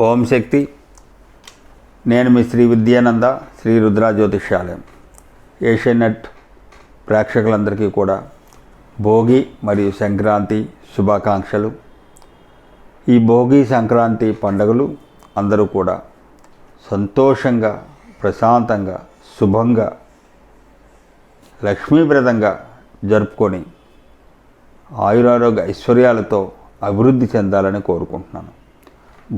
ఓం శక్తి. నేను మీ శ్రీ విద్యానంద, శ్రీ రుద్ర జ్యోతిష్యాలయం. ఏషియనెట్ ప్రేక్షకులందరికీ కూడా భోగి మరియు సంక్రాంతి శుభాకాంక్షలు. ఈ భోగి సంక్రాంతి పండుగలు అందరూ కూడా సంతోషంగా, ప్రశాంతంగా, శుభంగా, లక్ష్మీప్రదంగా జరుపుకొని ఆయురారోగ్య ఐశ్వర్యాలతో అభివృద్ధి చెందాలని కోరుకుంటున్నాను.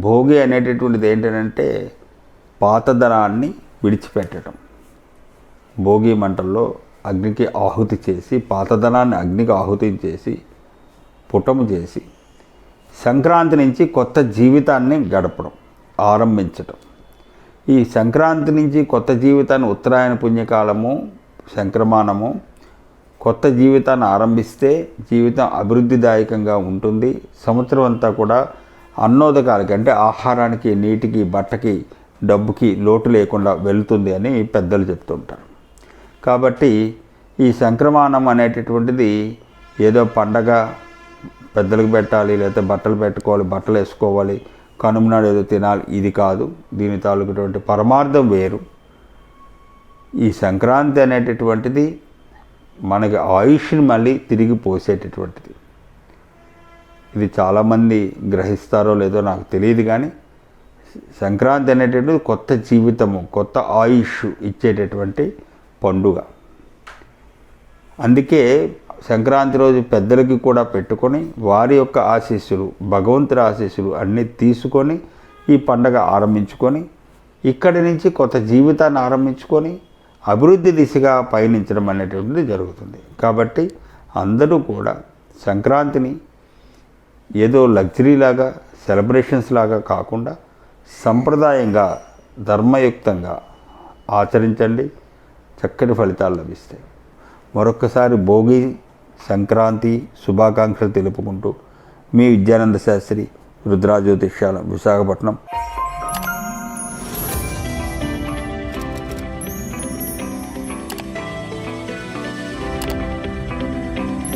భోగి అనేటటువంటిది ఏంటంటే పాతదనాన్ని విడిచిపెట్టడం. భోగి మంటల్లో అగ్నికి ఆహుతి చేసి, పాతదనాన్ని అగ్నికి ఆహుతి చేసి, పుటము చేసి సంక్రాంతి నుంచి కొత్త జీవితాన్ని గడపడం, ఆరంభించటం. ఈ సంక్రాంతి నుంచి కొత్త జీవితాన్ని ఉత్తరాయణ పుణ్యకాలము, సంక్రమణము, కొత్త జీవితాన్ని ఆరంభిస్తే జీవితం అభివృద్ధిదాయకంగా ఉంటుంది. సంవత్సరం అంతా కూడా అన్నోదకాలకి అంటే ఆహారానికి, నీటికి, బట్టకి, డబ్బుకి లోటు లేకుండా వెళుతుంది అని పెద్దలు చెప్తుంటారు. కాబట్టి ఈ సంక్రమణం అనేటటువంటిది ఏదో పండగ పెద్దలకు పెట్టాలి, లేకపోతే బట్టలు పెట్టుకోవాలి, బట్టలు వేసుకోవాలి, కనుమనాడు ఏదో తినాలి, ఇది కాదు. దీని తాలూకుటువంటి పరమార్థం వేరు. ఈ సంక్రాంతి అనేటటువంటిది మనకి ఆయుష్ని మళ్ళీ తిరిగి పోసేటటువంటిది. ఇది చాలామంది గ్రహిస్తారో లేదో నాకు తెలియదు, కానీ సంక్రాంతి అనేటటువంటిది కొత్త జీవితము, కొత్త ఆయుష్ ఇచ్చేటటువంటి పండుగ. అందుకే సంక్రాంతి రోజు పెద్దలకి కూడా పెట్టుకొని వారి యొక్క ఆశీస్సులు, భగవంతుడి ఆశీస్సులు అన్నీ తీసుకొని ఈ పండగ ఆరంభించుకొని ఇక్కడి నుంచి కొత్త జీవితాన్ని ఆరంభించుకొని అభివృద్ధి దిశగా పయనించడం అనేటువంటిది జరుగుతుంది. కాబట్టి అందరూ కూడా సంక్రాంతిని ఏదో లగ్జరీలాగా, సెలబ్రేషన్స్ లాగా కాకుండా సంప్రదాయంగా, ధర్మయుక్తంగా ఆచరించండి. చక్కటి ఫలితాలు లభిస్తాయి. మరొక్కసారి భోగి సంక్రాంతి శుభాకాంక్షలు తెలుపుకుంటూ మీ విద్యానంద శాస్త్రి, రుద్ర జ్యోతిష్యాలయం, విశాఖపట్నం.